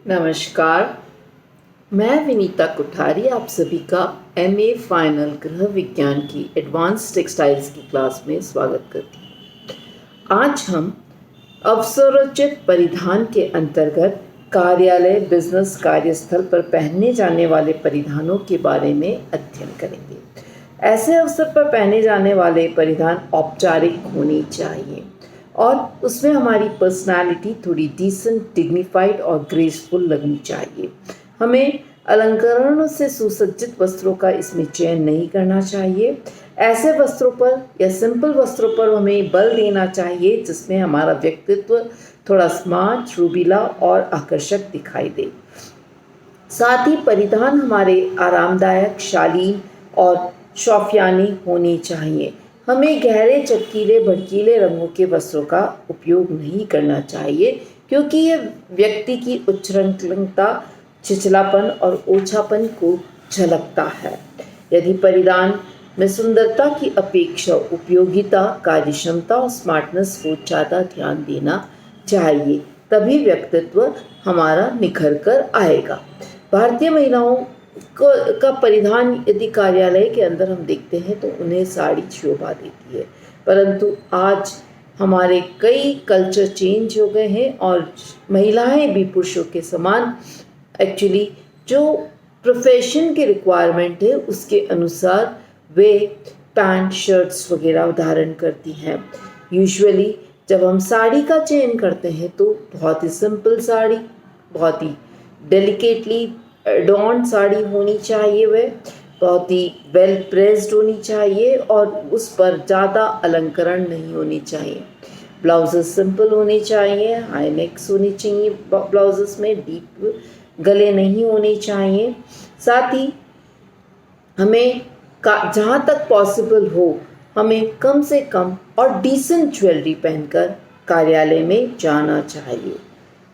नमस्कार। मैं विनीता कुठारी आप सभी का एमए फाइनल गृह विज्ञान की एडवांस टेक्सटाइल्स की क्लास में स्वागत करती हूँ। आज हम अवसरोचित परिधान के अंतर्गत कार्यालय बिजनेस कार्यस्थल पर पहने जाने वाले परिधानों के बारे में अध्ययन करेंगे। ऐसे अवसर पर पहने जाने वाले परिधान औपचारिक होने चाहिए और उसमें हमारी पर्सनालिटी थोड़ी डिसेंट, डिग्निफाइड और ग्रेसफुल लगनी चाहिए। हमें अलंकरणों से सुसज्जित वस्त्रों का इसमें चयन नहीं करना चाहिए। ऐसे वस्त्रों पर या सिंपल वस्त्रों पर हमें बल देना चाहिए जिसमें हमारा व्यक्तित्व थोड़ा स्मार्ट, रूबीला और आकर्षक दिखाई दे। साथ ही परिधान हमारे आरामदायक, शालीन और शौफियाने होने चाहिए। हमें गहरे, चटकीले, भड़कीले रंगों के वस्त्रों का उपयोग नहीं करना चाहिए क्योंकि ये व्यक्ति की उच्चृंखलता, छिछलापन और ओछापन को झलकता है। यदि परिधान में सुंदरता की अपेक्षा उपयोगिता, कार्यक्षमता और स्मार्टनेस को ज़्यादा ध्यान देना चाहिए, तभी व्यक्तित्व हमारा निखर कर आएगा। भारतीय महिलाओं का परिधान यदि कार्यालय के अंदर हम देखते हैं तो उन्हें साड़ी शोभा देती है, परंतु आज हमारे कई कल्चर चेंज हो गए हैं और महिलाएं भी पुरुषों के समान एक्चुअली जो प्रोफेशन के रिक्वायरमेंट है उसके अनुसार वे पैंट, शर्ट्स वगैरह धारण करती हैं। यूजुअली जब हम साड़ी का चयन करते हैं तो बहुत ही सिंपल साड़ी, बहुत ही डेलिकेटली एडॉर्न साड़ी होनी चाहिए, वह बहुत ही वेल प्रेस्ड होनी चाहिए और उस पर ज़्यादा अलंकरण नहीं होनी चाहिए। ब्लाउजेस सिंपल होने चाहिए, हाई नेक्स होनी चाहिए, ब्लाउजेस में डीप गले नहीं होने चाहिए। साथ ही हमें जहाँ तक पॉसिबल हो हमें कम से कम और डिसेंट ज्वेलरी पहनकर कार्यालय में जाना चाहिए।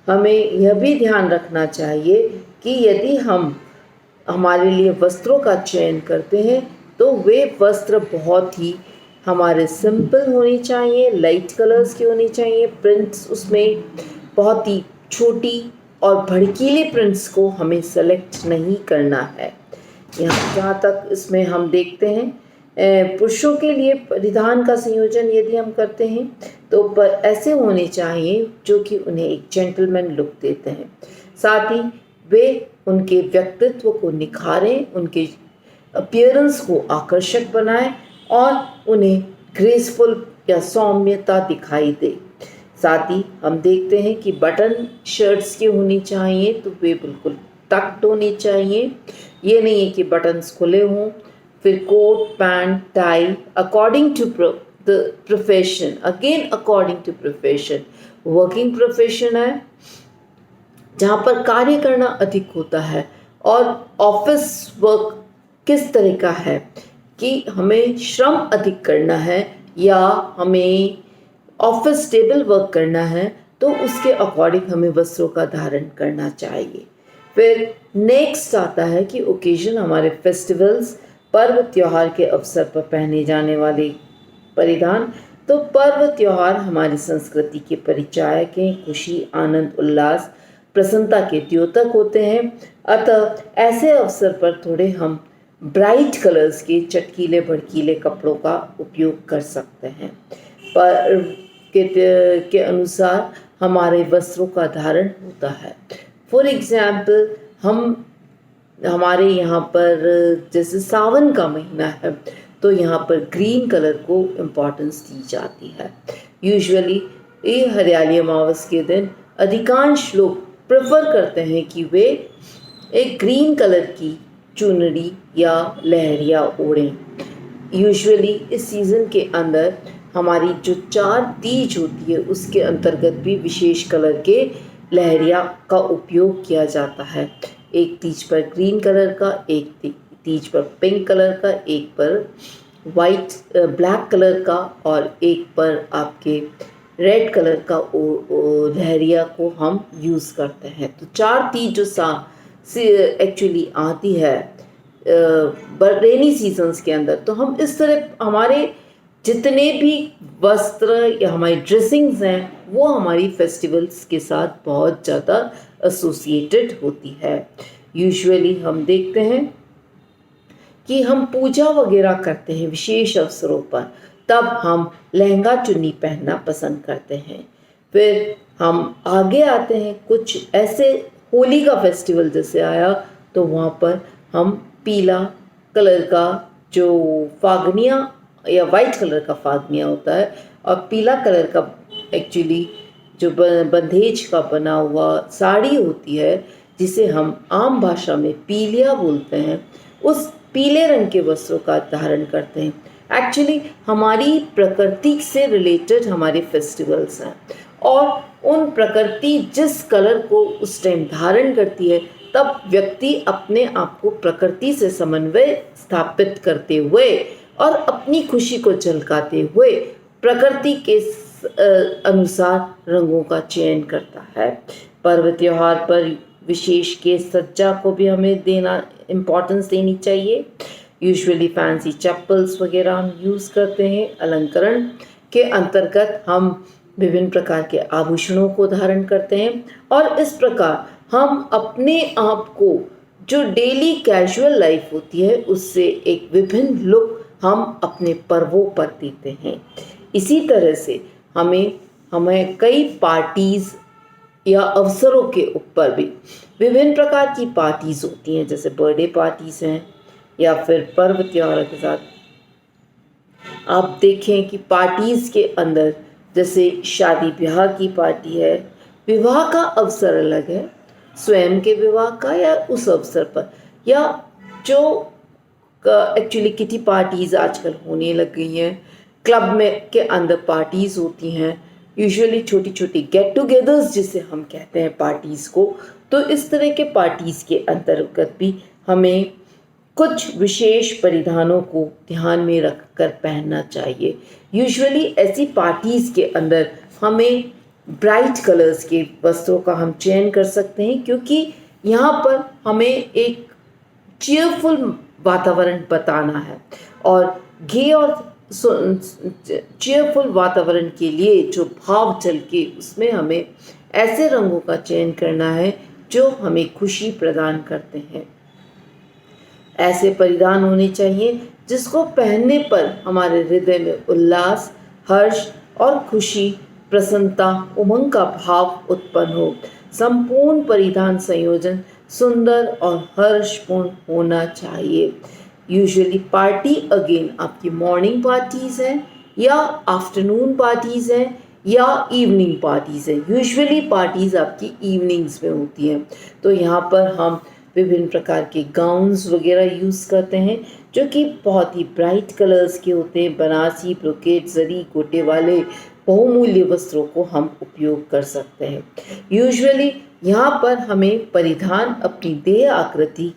हमें यह भी ध्यान रखना चाहिए कि यदि हम हमारे लिए वस्त्रों का चयन करते हैं तो वे वस्त्र बहुत ही हमारे सिंपल होने चाहिए, लाइट कलर्स के होने चाहिए। प्रिंट्स उसमें बहुत ही छोटी और भड़कीले प्रिंट्स को हमें सेलेक्ट नहीं करना है। यहाँ जहाँ तक इसमें हम देखते हैं पुरुषों के लिए परिधान का संयोजन यदि हम करते हैं तो ऐसे होने चाहिए जो कि उन्हें एक जेंटलमैन लुक देते हैं। साथ ही वे उनके व्यक्तित्व को निखारें, उनके अपीयरेंस को आकर्षक बनाएं और उन्हें ग्रेसफुल या सौम्यता दिखाई दे। साथ ही हम देखते हैं कि बटन शर्ट्स के होनी चाहिए तो वे बिल्कुल टक्ड होने चाहिए। ये नहीं है कि बटन्स खुले हों। फिर coat, pant, tie according to the profession, again according to profession. Working profession है जहाँ पर कार्य करना अधिक होता है और ऑफिस वर्क किस तरह का है कि हमें श्रम अधिक करना है या हमें ऑफिस टेबल वर्क करना है तो उसके अकॉर्डिंग हमें वस्त्रों का धारण करना चाहिए। फिर नेक्स्ट आता है कि ओकेजन, हमारे फेस्टिवल्स, पर्व त्योहार के अवसर पर पहने जाने वाले परिधान। तो पर्व त्योहार हमारी संस्कृति के परिचायक हैं, खुशी, आनंद, उल्लास, प्रसन्नता के द्योतक होते हैं। अतः ऐसे अवसर पर थोड़े हम ब्राइट कलर्स के चटकीले भड़कीले कपड़ों का उपयोग कर सकते हैं। पर्व के अनुसार हमारे वस्त्रों का धारण होता है। फॉर एग्जाम्पल हमारे यहाँ पर जैसे सावन का महीना है तो यहाँ पर ग्रीन कलर को इम्पोर्टेंस दी जाती है। यूजुअली ये हरियाली अमावस के दिन अधिकांश लोग प्रेफर करते हैं कि वे एक ग्रीन कलर की चुनरी या लहरिया ओढ़ें। यूजुअली इस सीज़न के अंदर हमारी जो 4 तीज होती है उसके अंतर्गत भी विशेष कलर के लहरिया का उपयोग किया जाता है। एक तीज पर ग्रीन कलर का, एक तीज पर पिंक कलर का, एक पर ब्लैक कलर का और एक पर आपके रेड कलर का लहरिया को हम यूज़ करते हैं। तो 4 तीज जो एक्चुअली आती है रेनी सीजन्स के अंदर, तो हम इस तरह हमारे जितने भी वस्त्र या हमारी ड्रेसिंग्स हैं वो हमारी फेस्टिवल्स के साथ बहुत ज़्यादा एसोसिएटेड होती है। यूजुअली हम देखते हैं कि हम पूजा वगैरह करते हैं विशेष अवसरों पर, तब हम लहंगा चुन्नी पहनना पसंद करते हैं। फिर हम आगे आते हैं, कुछ ऐसे होली का फेस्टिवल जैसे आया तो वहाँ पर हम पीला कलर का जो फागनिया या वाइट कलर का फागनिया होता है और पीला कलर का एक्चुअली जो बंधेज का बना हुआ साड़ी होती है, जिसे हम आम भाषा में पीलिया बोलते हैं, उस पीले रंग के वस्त्रों का धारण करते हैं। एक्चुअली हमारी प्रकृति से रिलेटेड हमारे फेस्टिवल्स हैं और उन प्रकृति जिस कलर को उस टाइम धारण करती है, तब व्यक्ति अपने आप को प्रकृति से समन्वय स्थापित करते हुए और अपनी खुशी को झलकाते हुए प्रकृति के अनुसार रंगों का चयन करता है। पर्व त्योहार पर विशेष के सज्जा को भी हमें देना इम्पोर्टेंस देनी चाहिए। यूजुअली फैंसी चप्पल्स वगैरह हम यूज़ करते हैं। अलंकरण के अंतर्गत हम विभिन्न प्रकार के आभूषणों को धारण करते हैं और इस प्रकार हम अपने आप को जो डेली कैजुअल लाइफ होती है उससे एक विभिन्न लुक हम अपने पर्वों पर देते हैं। इसी तरह से हमें कई पार्टीज़ या अवसरों के ऊपर भी विभिन्न प्रकार की पार्टीज़ होती हैं, जैसे बर्थडे पार्टीज़ हैं या फिर पर्व त्योहारों के साथ आप देखें कि पार्टीज़ के अंदर जैसे शादी ब्याह की पार्टी है, विवाह का अवसर अलग है, स्वयं के विवाह का या उस अवसर पर, या जो एक्चुअली किटी पार्टीज़ आजकल होने लग गई हैं, क्लब में के अंदर पार्टीज़ होती हैं, यूजुअली छोटी छोटी गेट टुगेदर्स जिसे हम कहते हैं पार्टीज़ को। तो इस तरह के पार्टीज़ के अंतर्गत भी हमें कुछ विशेष परिधानों को ध्यान में रखकर पहनना चाहिए। यूजुअली ऐसी पार्टीज़ के अंदर हमें ब्राइट कलर्स के वस्त्रों का हम चयन कर सकते हैं, क्योंकि यहाँ पर हमें एक चीयरफुल वातावरण बताना है और गे और चीयरफुल वातावरण के लिए जो भाव झलके उसमें हमें ऐसे रंगों का चयन करना है जो हमें खुशी प्रदान करते हैं। ऐसे परिधान होने चाहिए जिसको पहनने पर हमारे हृदय में उल्लास, हर्ष और खुशी, प्रसन्नता, उमंग का भाव उत्पन्न हो। संपूर्ण परिधान संयोजन सुंदर और हर्षपूर्ण होना चाहिए। यूजुअली पार्टी अगेन आपकी मॉर्निंग पार्टीज़ हैं या आफ्टरनून पार्टीज़ हैं या इवनिंग पार्टीज़ हैं। यूजुअली पार्टीज़ आपकी इवनिंग्स में होती हैं, तो यहाँ पर हम विभिन्न प्रकार के गाउन्स वगैरह यूज़ करते हैं जो कि बहुत ही ब्राइट कलर्स के होते हैं। बनारसी, ब्रोकेट, जरी, गोटे वाले बहुमूल्य वस्त्रों को हम उपयोग कर सकते हैं। यूजुअली यहाँ पर हमें परिधान अपनी देह आकृति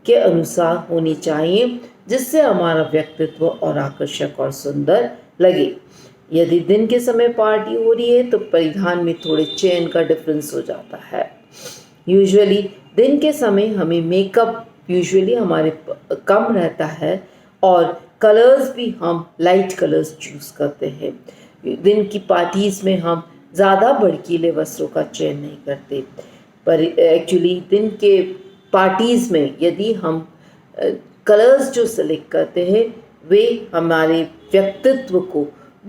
के अनुसार होनी चाहिए, जिससे हमारा व्यक्तित्व और आकर्षक और सुंदर लगे। यदि दिन के समय पार्टी हो रही है तो परिधान में थोड़े चयन का डिफरेंस हो जाता है। यूजुअली दिन के समय हमें मेकअप यूजुअली हमारे कम रहता है और कलर्स भी हम लाइट कलर्स चूज़ करते हैं। दिन की पार्टीज़ में हम ज़्यादा भड़कीले वस्त्रों का चयन नहीं करते, पर एक्चुअली दिन के पार्टीज़ में यदि हम कलर्स जो सेलेक्ट करते हैं वे हमारे व्यक्तित्व को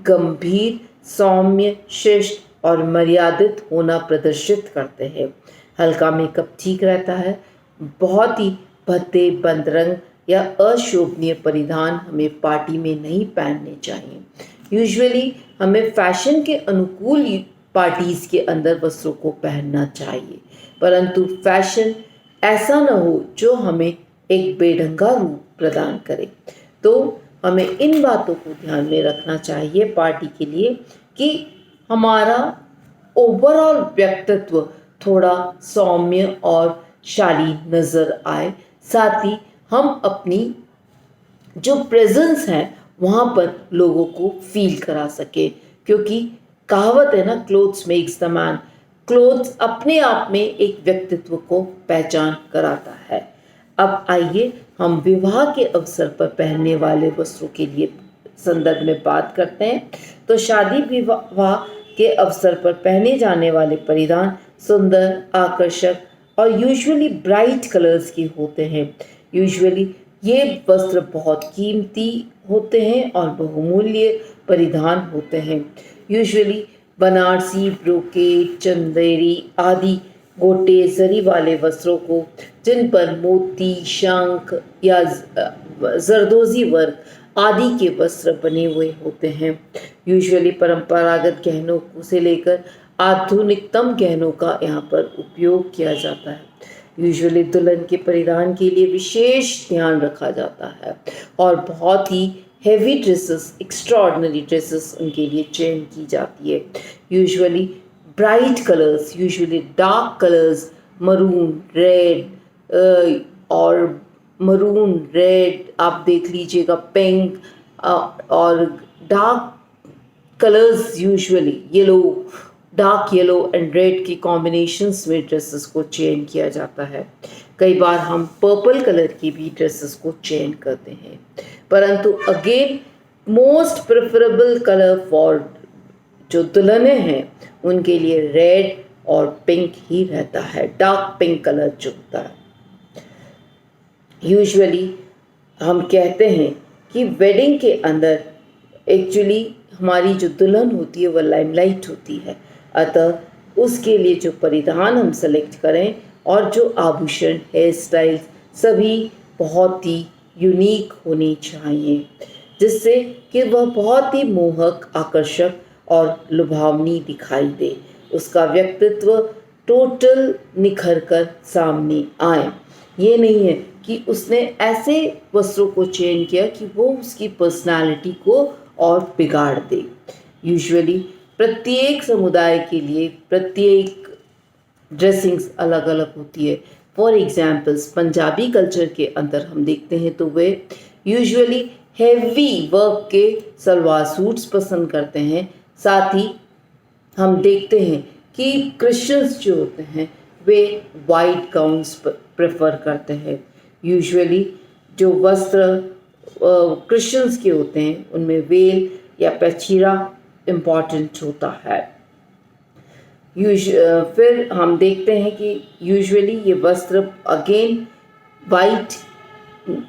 गंभीर, सौम्य, शिष्ट और मर्यादित होना प्रदर्शित करते हैं। हल्का मेकअप ठीक रहता है। बहुत ही भद्दे, बंद रंग या अशोभनीय परिधान हमें पार्टी में नहीं पहनने चाहिए। यूजुअली हमें फैशन के अनुकूल पार्टीज़ के अंदर वस्त्रों को पहनना चाहिए, परंतु फैशन ऐसा न हो जो हमें एक बेढंगा रूप प्रदान करे। तो हमें इन बातों को ध्यान में रखना चाहिए पार्टी के लिए कि हमारा ओवरऑल व्यक्तित्व थोड़ा सौम्य और शालीन नज़र आए, साथ ही हम अपनी जो प्रेजेंस है वहाँ पर लोगों को फील करा सके, क्योंकि कहावत है ना, clothes makes the man. Clothes अपने आप में एक व्यक्तित्व को पहचान कराता है। अब आइए हम विवाह के अवसर पर पहनने वाले वस्त्रों के लिए संदर्भ में बात करते हैं तो शादी विवाह के अवसर पर पहने जाने वाले परिधान सुंदर, आकर्षक और यूजुअली ब्राइट कलर्स के होते हैं। यूजुअली ये वस्त्र बहुत कीमती होते हैं और बहुमूल्य परिधान होते हैं। यूजुअली बनारसी, ब्रोकेड, चंदेरी आदि गोटे जरी वाले वस्त्रों को, जिन पर मोती, शंख या जरदोजी वर्क आदि के वस्त्र बने हुए होते हैं। यूजुअली परंपरागत गहनों से लेकर आधुनिकतम गहनों का यहाँ पर उपयोग किया जाता है। यूजुअली दुल्हन के परिधान के लिए विशेष ध्यान रखा जाता है और बहुत ही हेवी ड्रेसेस, एक्स्ट्राऑर्डिनरी ड्रेसेस उनके लिए चयन की जाती है। Usually bright colours, usually dark colours, maroon, red और मरून, रेड आप देख लीजिएगा, पिंक और dark colours, usually yellow, dark yellow and red की कॉम्बिनेशंस में ड्रेसेस को चयन किया जाता है। कई बार हम पर्पल कलर की भी ड्रेसेस को चयन करते हैं, परंतु again most preferable colour for जो दुल्हनें हैं उनके लिए रेड और पिंक ही रहता है, डार्क पिंक कलर जो होता है। यूजुअली हम कहते हैं कि वेडिंग के अंदर एक्चुअली हमारी जो दुल्हन होती है वह लाइमलाइट होती है, अतः उसके लिए जो परिधान हम सेलेक्ट करें और जो आभूषण, हेयर स्टाइल सभी बहुत ही यूनिक होनी चाहिए, जिससे कि वह बहुत ही मोहक, आकर्षक और लुभावनी दिखाई दे, उसका व्यक्तित्व टोटल निखर कर सामने आए। ये नहीं है कि उसने ऐसे वस्त्रों को चयन किया कि वो उसकी पर्सनालिटी को और बिगाड़ दे। यूजुअली प्रत्येक समुदाय के लिए प्रत्येक ड्रेसिंग्स अलग अलग होती है। फॉर एग्जाम्पल्स पंजाबी कल्चर के अंदर हम देखते हैं तो वे यूजुअली हैवी वर्क के सलवार सूट्स पसंद करते हैं। साथ ही हम देखते हैं कि क्रिश्चियंस जो होते हैं वे वाइट गाउन्स प्रेफर करते हैं। यूजुअली जो वस्त्र क्रिश्चियंस के होते हैं उनमें वेल या पैचीरा इम्पॉर्टेंट होता है। फिर हम देखते हैं कि यूजुअली ये वस्त्र अगेन वाइट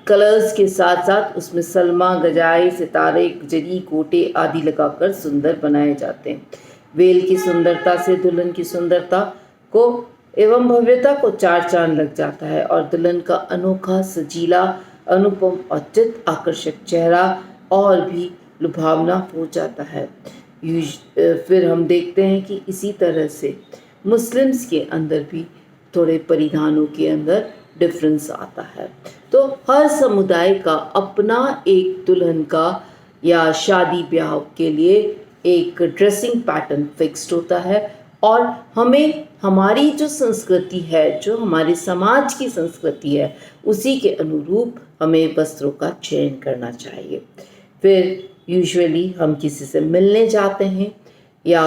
कलर्स के साथ साथ उसमें सलमा, गजाए, सितारे, जरी, गोटे आदि लगाकर सुंदर बनाए जाते हैं। वेल की सुंदरता से दुल्हन की सुंदरता को एवं भव्यता को चार चांद लग जाता है और दुल्हन का अनोखा, सजीला, अनुपम और चित्त आकर्षक चेहरा और भी लुभावना हो जाता है। फिर हम देखते हैं कि इसी तरह से मुस्लिम्स के अंदर भी थोड़े परिधानों के अंदर डिफरेंस आता है। तो हर समुदाय का अपना एक दुल्हन का या शादी ब्याह के लिए एक ड्रेसिंग पैटर्न फिक्स्ड होता है और हमें हमारी जो संस्कृति है, जो हमारे समाज की संस्कृति है, उसी के अनुरूप हमें वस्त्रों का चयन करना चाहिए। फिर यूजुअली हम किसी से मिलने जाते हैं या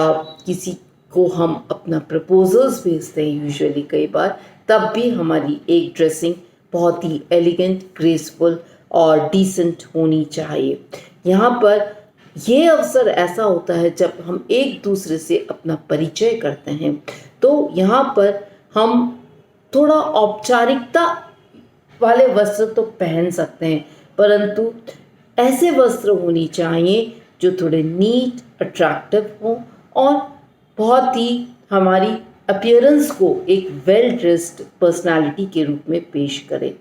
किसी को हम अपना प्रपोजल्स भेजते हैं यूजुअली कई बार, तब भी हमारी एक ड्रेसिंग बहुत ही एलिगेंट, ग्रेसफुल और डिसेंट होनी चाहिए। यहाँ पर ये अवसर ऐसा होता है जब हम एक दूसरे से अपना परिचय करते हैं, तो यहाँ पर हम थोड़ा औपचारिकता वाले वस्त्र तो पहन सकते हैं, परंतु ऐसे वस्त्र होनी चाहिए जो थोड़े नीट, अट्रैक्टिव हों और बहुत ही हमारी अपीयरेंस को एक वेल ड्रेस्ड पर्सनालिटी के रूप में पेश करें।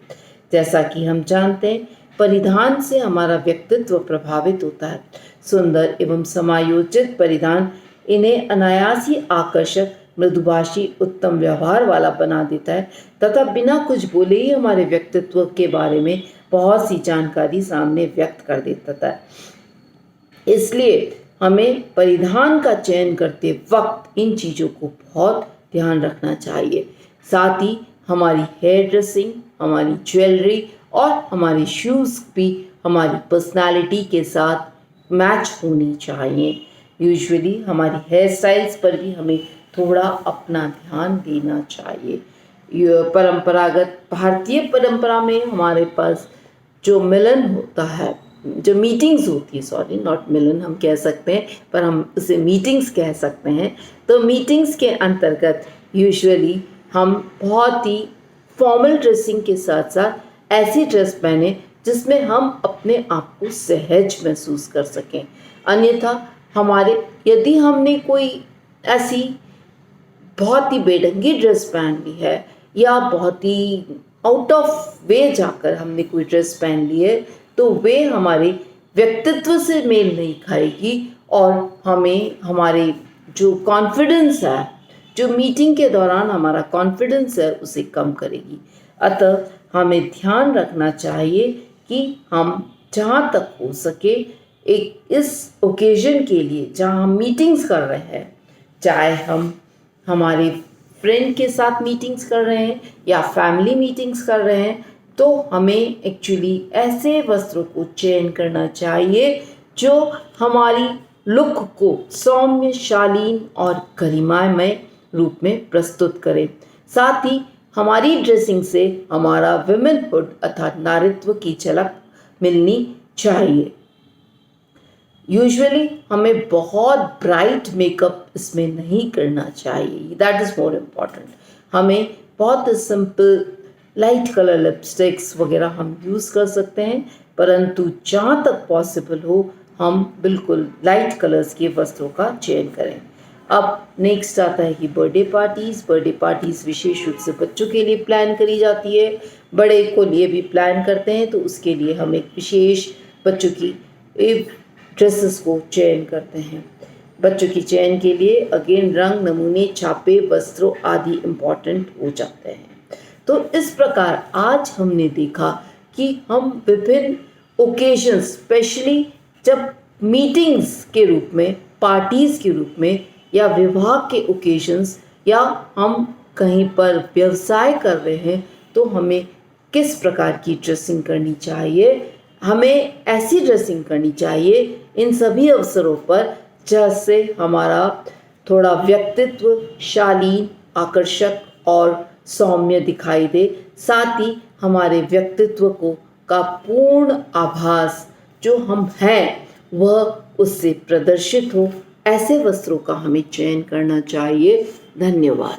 जैसा कि हम जानते हैं परिधान से हमारा व्यक्तित्व प्रभावित होता है। सुंदर एवं समायोजित परिधान इन्हें अनायास ही आकर्षक, मृदुभाषी, उत्तम व्यवहार वाला बना देता है तथा बिना कुछ बोले ही हमारे व्यक्तित्व के बारे में बहुत सी जानकारी सामने व्यक्त कर देता है। इसलिए हमें परिधान का चयन करते वक्त इन चीज़ों को बहुत ध्यान रखना चाहिए। साथ ही हमारी हेयर ड्रेसिंग, हमारी ज्वेलरी और हमारे शूज़ भी हमारी पर्सनालिटी के साथ मैच होनी चाहिए। यूजुअली हमारी हेयर स्टाइल्स पर भी हमें थोड़ा अपना ध्यान देना चाहिए। परंपरागत भारतीय परंपरा में हमारे पास जो मिलन होता है जो मीटिंग्स होती है, सॉरी नॉट मिलन हम कह सकते हैं, पर हम उसे मीटिंग्स कह सकते हैं। तो मीटिंग्स के अंतर्गत यूजुअली हम बहुत ही फॉर्मल ड्रेसिंग के साथ साथ ऐसी ड्रेस पहने जिसमें हम अपने आप को सहज महसूस कर सकें। अन्यथा यदि हमने कोई ऐसी बहुत ही बेढंगी ड्रेस पहन ली है या बहुत ही आउट ऑफ वे जाकर हमने कोई ड्रेस पहन ली है, तो वे हमारे व्यक्तित्व से मेल नहीं खाएगी और हमें हमारे जो कॉन्फिडेंस है, जो मीटिंग के दौरान हमारा कॉन्फिडेंस है, उसे कम करेगी। अतः हमें ध्यान रखना चाहिए कि हम जहाँ तक हो सके एक इस ओकेजन के लिए जहाँ हम मीटिंग्स कर रहे हैं, चाहे हम हमारे फ्रेंड के साथ मीटिंग्स कर रहे हैं या फैमिली मीटिंग्स कर रहे हैं, तो हमें एक्चुअली ऐसे वस्त्रों को चयन करना चाहिए जो हमारी लुक को सौम्य, शालीन और गरिमामय रूप में प्रस्तुत करें। साथ ही हमारी ड्रेसिंग से हमारा विमेनहुड अर्थात नारीत्व की झलक मिलनी चाहिए। यूजुअली हमें बहुत ब्राइट मेकअप इसमें नहीं करना चाहिए, दैट इज़ मोर इम्पॉर्टेंट। हमें बहुत सिंपल लाइट कलर लिपस्टिक्स वगैरह हम यूज़ कर सकते हैं, परंतु जहाँ तक पॉसिबल हो हम बिल्कुल लाइट कलर्स के वस्त्रों का चयन करें। अब नेक्स्ट आता है कि बर्थडे पार्टीज़ विशेष रूप से बच्चों के लिए प्लान करी जाती है। बड़े को लिए भी प्लान करते हैं, तो उसके लिए हम एक विशेष बच्चों की ड्रेसेस को चयन करते हैं। बच्चों की चयन के लिए अगेन रंग, नमूने, छापे, वस्त्रों आदि इम्पॉर्टेंट हो जाते हैं। तो इस प्रकार आज हमने देखा कि हम विभिन्न ओकेजन, स्पेशली जब मीटिंग्स के रूप में, पार्टीज़ के रूप में या विवाह के ओकेजन्स या हम कहीं पर व्यवसाय कर रहे हैं, तो हमें किस प्रकार की ड्रेसिंग करनी चाहिए। हमें ऐसी ड्रेसिंग करनी चाहिए इन सभी अवसरों पर जैसे हमारा थोड़ा व्यक्तित्व शालीन, आकर्षक और सौम्य दिखाई दे, साथ ही हमारे व्यक्तित्व का पूर्ण आभास जो हम हैं वह उससे प्रदर्शित हो। ऐसे वस्त्रों का हमें चयन करना चाहिए। धन्यवाद।